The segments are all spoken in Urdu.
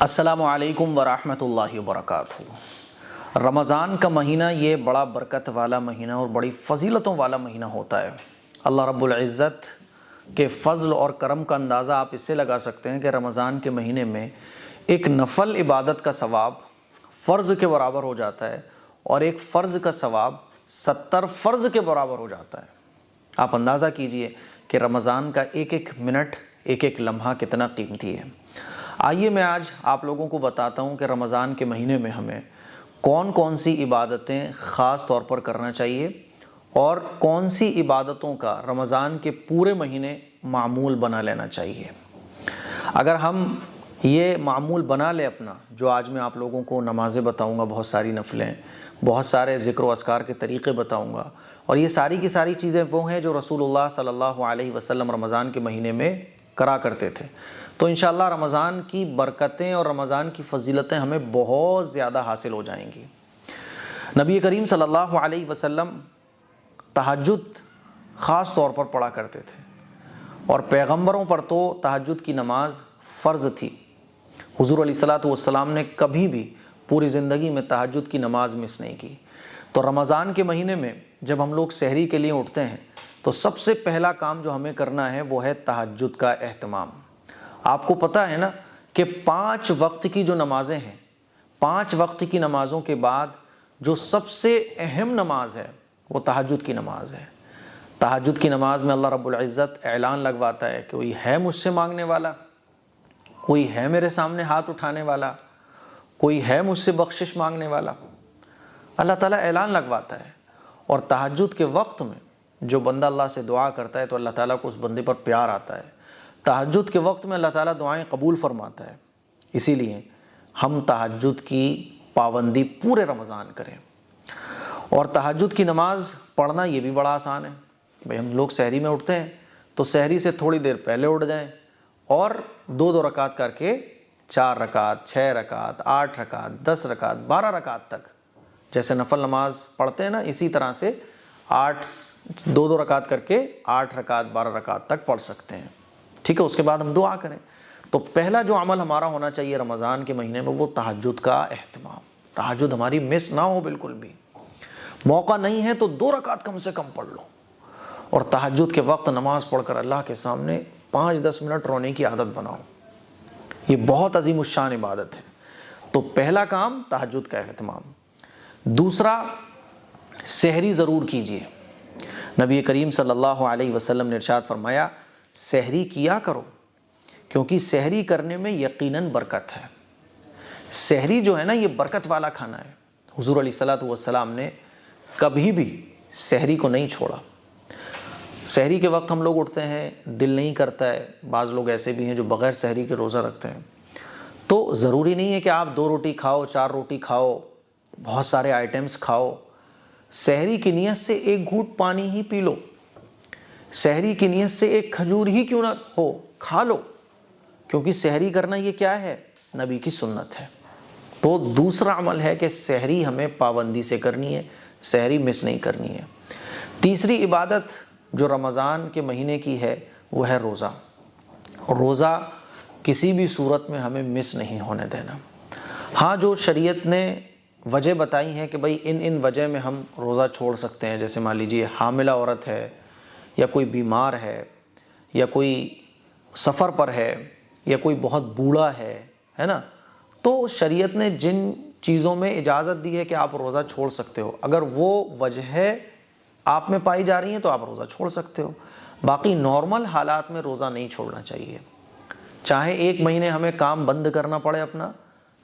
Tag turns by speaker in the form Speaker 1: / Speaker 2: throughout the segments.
Speaker 1: السلام علیکم ورحمۃ اللہ وبرکاتہ۔ رمضان کا مہینہ یہ بڑا برکت والا مہینہ اور بڑی فضیلتوں والا مہینہ ہوتا ہے۔ اللہ رب العزت کے فضل اور کرم کا اندازہ آپ اس سے لگا سکتے ہیں کہ رمضان کے مہینے میں ایک نفل عبادت کا ثواب فرض کے برابر ہو جاتا ہے اور ایک فرض کا ثواب 70 فرض کے برابر ہو جاتا ہے۔ آپ اندازہ کیجئے کہ رمضان کا ایک ایک منٹ ایک ایک لمحہ کتنا قیمتی ہے۔ آئیے میں آج آپ لوگوں کو بتاتا ہوں کہ رمضان کے مہینے میں ہمیں کون کون سی عبادتیں خاص طور پر کرنا چاہیے اور کون سی عبادتوں کا رمضان کے پورے مہینے معمول بنا لینا چاہیے۔ اگر ہم یہ معمول بنا لیں اپنا، جو آج میں آپ لوگوں کو نمازیں بتاؤں گا، بہت ساری نفلیں، بہت سارے ذکر و اذکار کے طریقے بتاؤں گا، اور یہ ساری کی ساری چیزیں وہ ہیں جو رسول اللہ صلی اللہ علیہ وسلم رمضان کے مہینے میں کرا کرتے تھے، تو انشاءاللہ رمضان کی برکتیں اور رمضان کی فضیلتیں ہمیں بہت زیادہ حاصل ہو جائیں گی۔ نبی کریم صلی اللہ علیہ وسلم تہجد خاص طور پر پڑھا کرتے تھے، اور پیغمبروں پر تو تہجد کی نماز فرض تھی۔ حضور علیہ الصلوۃ والسلام نے کبھی بھی پوری زندگی میں تہجد کی نماز مس نہیں کی۔ تو رمضان کے مہینے میں جب ہم لوگ سحری کے لیے اٹھتے ہیں تو سب سے پہلا کام جو ہمیں کرنا ہے وہ ہے تہجد کا اہتمام۔ آپ کو پتہ ہے نا کہ 5 وقت کی جو نمازیں ہیں، 5 وقت کی نمازوں کے بعد جو سب سے اہم نماز ہے وہ تہجد کی نماز ہے۔ تہجد کی نماز میں اللہ رب العزت اعلان لگواتا ہے کہ کوئی ہے مجھ سے مانگنے والا، کوئی ہے میرے سامنے ہاتھ اٹھانے والا، کوئی ہے مجھ سے بخشش مانگنے والا۔ اللہ تعالیٰ اعلان لگواتا ہے، اور تہجد کے وقت میں جو بندہ اللہ سے دعا کرتا ہے تو اللہ تعالیٰ کو اس بندے پر پیار آتا ہے۔ تہجد کے وقت میں اللہ تعالیٰ دعائیں قبول فرماتا ہے۔ اسی لیے ہم تہجد کی پابندی پورے رمضان کریں۔ اور تہجد کی نماز پڑھنا یہ بھی بڑا آسان ہے۔ بھئی ہم لوگ سحری میں اٹھتے ہیں تو سحری سے تھوڑی دیر پہلے اٹھ جائیں اور 2 رکعت کر کے 4 رکعت، 6 رکعت، 8 رکعت، 10 رکعت، 12 رکعت تک، جیسے نفل نماز پڑھتے ہیں نا، اسی طرح سے 2 رکعت کر کے 8 رکعت، 12 رکعت تک پڑھ سکتے ہیں۔ ٹھیک ہے، اس کے بعد ہم دعا کریں۔ تو پہلا جو عمل ہمارا ہونا چاہیے رمضان کے مہینے میں وہ تہجد کا اہتمام۔ تہجد ہماری مس نہ ہو بالکل بھی۔ موقع نہیں ہے تو 2 رکعت کم سے کم پڑھ لو، اور تہجد کے وقت نماز پڑھ کر اللہ کے سامنے 5-10 منٹ رونے کی عادت بناؤ۔ یہ بہت عظیم الشان عبادت ہے۔ تو پہلا کام تہجد کا اہتمام۔ دوسرا، سحری ضرور کیجئے۔ نبی کریم صلی اللہ علیہ وسلم نے ارشاد فرمایا، سحری کیا کرو، کیونکہ سحری کرنے میں یقیناً برکت ہے۔ سحری جو ہے نا، یہ برکت والا کھانا ہے۔ حضور علیہ الصلوۃ والسلام نے کبھی بھی سحری کو نہیں چھوڑا۔ سحری کے وقت ہم لوگ اٹھتے ہیں، دل نہیں کرتا ہے، بعض لوگ ایسے بھی ہیں جو بغیر سحری کے روزہ رکھتے ہیں۔ تو ضروری نہیں ہے کہ آپ 2 روٹی کھاؤ، 4 روٹی کھاؤ، بہت سارے آئٹمس کھاؤ۔ سحری کی نیت سے 1 گھونٹ پانی ہی پی لو، سحری کی نیت سے 1 کھجور ہی کیوں نہ ہو کھا لو، کیونکہ سحری کرنا یہ کیا ہے؟ نبی کی سنت ہے۔ تو دوسرا عمل ہے کہ سحری ہمیں پابندی سے کرنی ہے، سحری مس نہیں کرنی ہے۔ تیسری عبادت جو رمضان کے مہینے کی ہے وہ ہے روزہ۔ روزہ کسی بھی صورت میں ہمیں مس نہیں ہونے دینا۔ ہاں، جو شریعت نے وجہ بتائی ہیں کہ بھئی ان وجہ میں ہم روزہ چھوڑ سکتے ہیں، جیسے مان لیجیے حاملہ عورت ہے، یا کوئی بیمار ہے، یا کوئی سفر پر ہے، یا کوئی بہت بوڑھا ہے نا، تو شریعت نے جن چیزوں میں اجازت دی ہے کہ آپ روزہ چھوڑ سکتے ہو، اگر وہ وجہ آپ میں پائی جا رہی ہیں تو آپ روزہ چھوڑ سکتے ہو۔ باقی نارمل حالات میں روزہ نہیں چھوڑنا چاہیے۔ چاہے 1 مہینے ہمیں کام بند کرنا پڑے اپنا،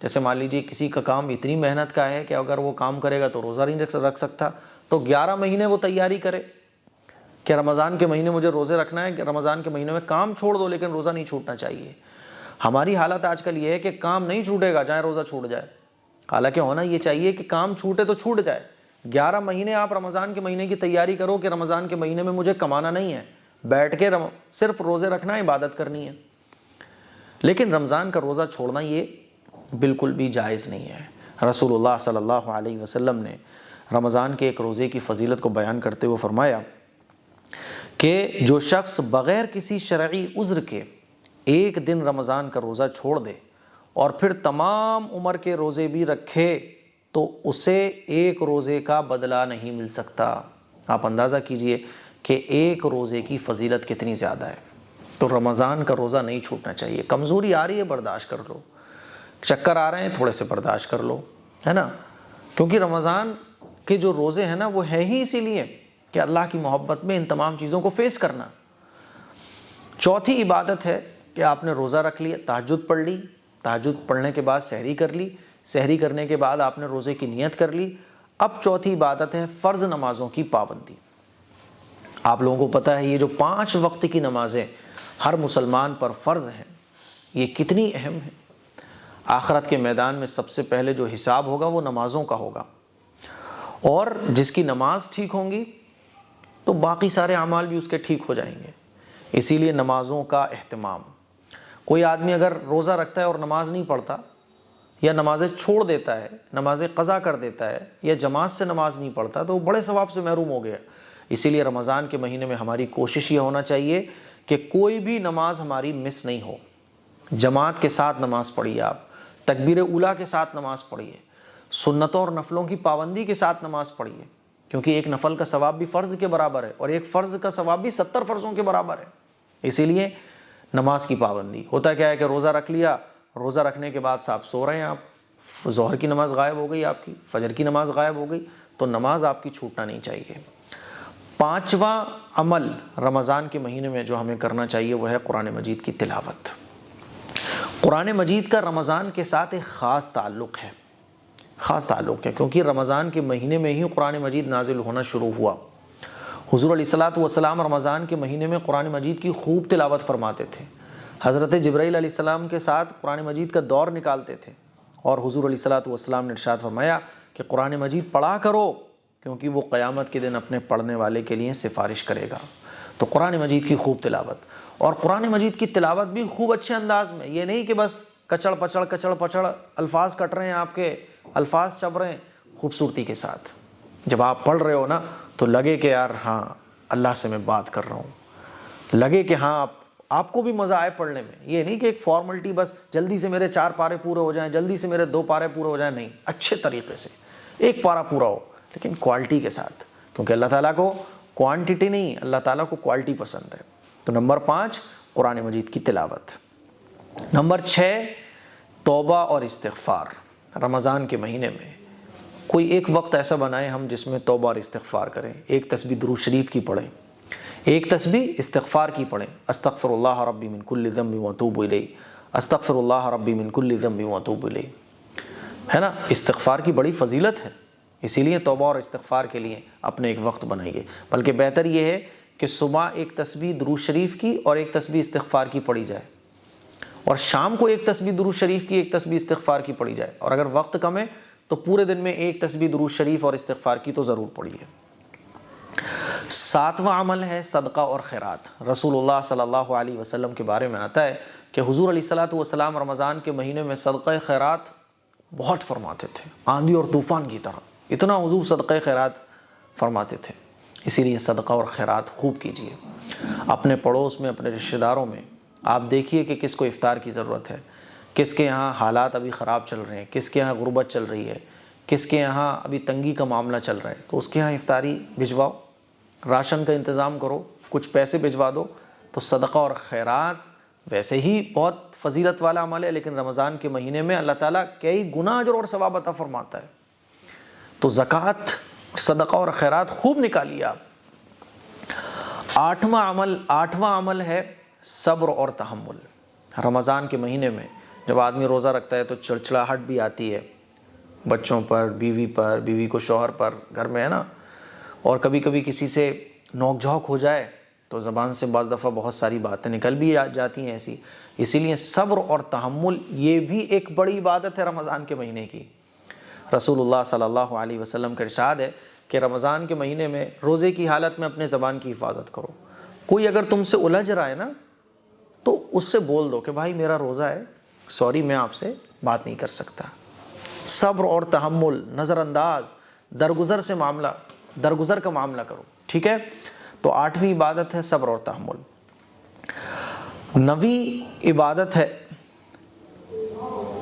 Speaker 1: جیسے مان لیجیے کسی کا کام اتنی محنت کا ہے کہ اگر وہ کام کرے گا تو روزہ نہیں رکھ سکتا، تو 11 مہینے وہ تیاری کرے کہ رمضان کے مہینے مجھے روزے رکھنا ہے، کہ رمضان کے مہینے میں کام چھوڑ دو لیکن روزہ نہیں چھوٹنا چاہیے۔ ہماری حالت آج کل یہ ہے کہ کام نہیں چھوٹے گا چاہے روزہ چھوٹ جائے، حالانکہ ہونا یہ چاہیے کہ کام چھوٹے تو چھوٹ جائے۔ 11 مہینے آپ رمضان کے مہینے کی تیاری کرو کہ رمضان کے مہینے میں مجھے کمانا نہیں ہے، بیٹھ کے صرف روزے رکھنا ہے، عبادت کرنی ہے۔ لیکن رمضان کا روزہ چھوڑنا یہ بالکل بھی جائز نہیں ہے۔ رسول اللہ صلی اللہ علیہ وسلم نے رمضان کے ایک روزے کی فضیلت کو بیان کرتے ہوئے فرمایا کہ جو شخص بغیر کسی شرعی عذر کے 1 دن رمضان کا روزہ چھوڑ دے اور پھر تمام عمر کے روزے بھی رکھے تو اسے ایک روزے کا بدلہ نہیں مل سکتا۔ آپ اندازہ کیجئے کہ ایک روزے کی فضیلت کتنی زیادہ ہے۔ تو رمضان کا روزہ نہیں چھوٹنا چاہیے۔ کمزوری آ رہی ہے برداشت کر لو، چکر آ رہے ہیں تھوڑے سے برداشت کر لو، ہے نا، کیونکہ رمضان کے جو روزے ہیں نا وہ ہیں ہی اسی لیے کہ اللہ کی محبت میں ان تمام چیزوں کو فیس کرنا۔ چوتھی عبادت ہے کہ آپ نے روزہ رکھ لیا، تہجد پڑھ لی، تہجد پڑھنے کے بعد سحری کر لی، سحری کرنے کے بعد آپ نے روزے کی نیت کر لی۔ اب چوتھی عبادت ہے فرض نمازوں کی پابندی۔ آپ لوگوں کو پتہ ہے یہ جو 5 وقت کی نمازیں ہر مسلمان پر فرض ہیں، یہ کتنی اہم ہیں۔ آخرت کے میدان میں سب سے پہلے جو حساب ہوگا وہ نمازوں کا ہوگا، اور جس کی نماز ٹھیک ہوں گی تو باقی سارے اعمال بھی اس کے ٹھیک ہو جائیں گے۔ اسی لیے نمازوں کا اہتمام۔ کوئی آدمی اگر روزہ رکھتا ہے اور نماز نہیں پڑھتا، یا نمازیں چھوڑ دیتا ہے، نمازیں قضا کر دیتا ہے، یا جماعت سے نماز نہیں پڑھتا، تو وہ بڑے ثواب سے محروم ہو گیا۔ اسی لیے رمضان کے مہینے میں ہماری کوشش یہ ہونا چاہیے کہ کوئی بھی نماز ہماری مس نہیں ہو۔ جماعت کے ساتھ نماز پڑھیے، آپ تکبیر اولیٰ کے ساتھ نماز پڑھیے، سنتوں اور نفلوں کی پابندی کے ساتھ نماز پڑھیے، کیونکہ ایک نفل کا ثواب بھی فرض کے برابر ہے، اور ایک فرض کا ثواب بھی 70 فرضوں کے برابر ہے۔ اسی لیے نماز کی پابندی۔ ہوتا کیا ہے کہ روزہ رکھ لیا، روزہ رکھنے کے بعد آپ سو رہے ہیں، آپ ظہر کی نماز غائب ہو گئی، آپ کی فجر کی نماز غائب ہو گئی، تو نماز آپ کی چھوٹنا نہیں چاہیے۔ 5واں عمل رمضان کے مہینے میں جو ہمیں کرنا چاہیے وہ ہے قرآن مجید کی تلاوت۔ قرآن مجید کا رمضان کے ساتھ ایک خاص تعلق ہے، خاص تعلق ہے، کیونکہ رمضان کے مہینے میں ہی قرآن مجید نازل ہونا شروع ہوا۔ حضور علیہ الصلاۃ والسلام رمضان کے مہینے میں قرآن مجید کی خوب تلاوت فرماتے تھے۔ حضرت جبرائیل علیہ السلام کے ساتھ قرآن مجید کا دور نکالتے تھے، اور حضور علیہ الصلاۃ والسلام نے ارشاد فرمایا کہ قرآن مجید پڑھا کرو، کیونکہ وہ قیامت کے دن اپنے پڑھنے والے کے لیے سفارش کرے گا۔ تو قرآن مجید کی خوب تلاوت، اور قرآن مجید کی تلاوت بھی خوب اچھے انداز میں، یہ نہیں کہ بس کچڑ پچڑ الفاظ کٹ رہے ہیں، آپ کے الفاظ چب رہے ہیں، خوبصورتی کے ساتھ جب آپ پڑھ رہے ہو نا تو لگے کہ یار ہاں اللہ سے میں بات کر رہا ہوں، لگے کہ ہاں آپ کو بھی مزہ آئے پڑھنے میں۔ یہ نہیں کہ ایک فارملٹی بس جلدی سے میرے 4 پارے پورے ہو جائیں، جلدی سے میرے 2 پارے پورے ہو جائیں، نہیں، اچھے طریقے سے 1 پارا پورا ہو، لیکن کوالٹی کے ساتھ، کیونکہ اللہ تعالیٰ کو کوانٹٹی نہیں، اللہ تعالیٰ کو کوالٹی پسند ہے۔ تو نمبر 5 قرآن مجید کی تلاوت۔ نمبر 6 توبہ اور استغفار۔ رمضان کے مہینے میں کوئی ایک وقت ایسا بنائیں ہم جس میں توبہ اور استغفار کریں، ایک تسبیح درود شریف کی پڑھیں، ایک تسبیح استغفار کی پڑھیں، استغفر اللہ ربی من کل ذنب واتوب الیہ، استغفر اللہ ربی من کل ذنب واتوب الیہ، ہے نا۔ استغفار کی بڑی فضیلت ہے، اسی لیے توبہ اور استغفار کے لیے اپنے ایک وقت بنائیے۔ بلکہ بہتر یہ ہے کہ صبح ایک تسبیح درود شریف کی اور ایک تسبیح استغفار کی پڑھی جائے، اور شام کو ایک تسبیح درود شریف کی ایک تسبیح استغفار کی پڑھی جائے، اور اگر وقت کم ہے تو پورے دن میں ایک تسبیح درود شریف اور استغفار کی تو ضرور پڑھیے۔ 7واں عمل ہے صدقہ اور خیرات۔ رسول اللہ صلی اللہ علیہ وسلم کے بارے میں آتا ہے کہ حضور علیہ الصلاۃ والسلام رمضان کے مہینے میں صدقہ خیرات بہت فرماتے تھے، آندھی اور طوفان کی طرح، اتنا حضور صدقہ خیرات فرماتے تھے۔ اسی لیے صدقہ اور خیرات خوب کیجیے۔ اپنے پڑوس میں، اپنے رشتہ داروں میں آپ دیکھیے کہ کس کو افطار کی ضرورت ہے، کس کے یہاں حالات ابھی خراب چل رہے ہیں، کس کے یہاں غربت چل رہی ہے، کس کے یہاں ابھی تنگی کا معاملہ چل رہا ہے، تو اس کے یہاں افطاری بھجواؤ، راشن کا انتظام کرو، کچھ پیسے بھجوا دو۔ تو صدقہ اور خیرات ویسے ہی بہت فضیلت والا عمل ہے، لیکن رمضان کے مہینے میں اللہ تعالیٰ کئی گنا اجر اور ثواب عطا فرماتا ہے۔ تو زکوٰۃ، صدقہ اور خیرات خوب نکالیے آپ۔ 8واں عمل ہے صبر اور تحمل۔ رمضان کے مہینے میں جب آدمی روزہ رکھتا ہے تو چڑچڑاہٹ بھی آتی ہے، بچوں پر، بیوی کو شوہر پر، گھر میں، ہے نا، اور کبھی کبھی کسی سے نوک جھوک ہو جائے تو زبان سے بعض دفعہ بہت ساری باتیں نکل بھی جاتی ہیں ایسی۔ اسی لیے صبر اور تحمل یہ بھی ایک بڑی عبادت ہے رمضان کے مہینے کی۔ رسول اللہ صلی اللہ علیہ وسلم کا ارشاد ہے کہ رمضان کے مہینے میں روزے کی حالت میں اپنے زبان کی حفاظت کرو۔ کوئی اگر تم سے الجھ رہا ہے نا تو اس سے بول دو کہ بھائی میرا روزہ ہے، سوری میں آپ سے بات نہیں کر سکتا۔ صبر اور تحمل، نظر انداز، درگزر کا معاملہ کرو، ٹھیک ہے۔ تو 8ویں عبادت ہے صبر اور تحمل۔ 9ویں عبادت ہے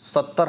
Speaker 1: 70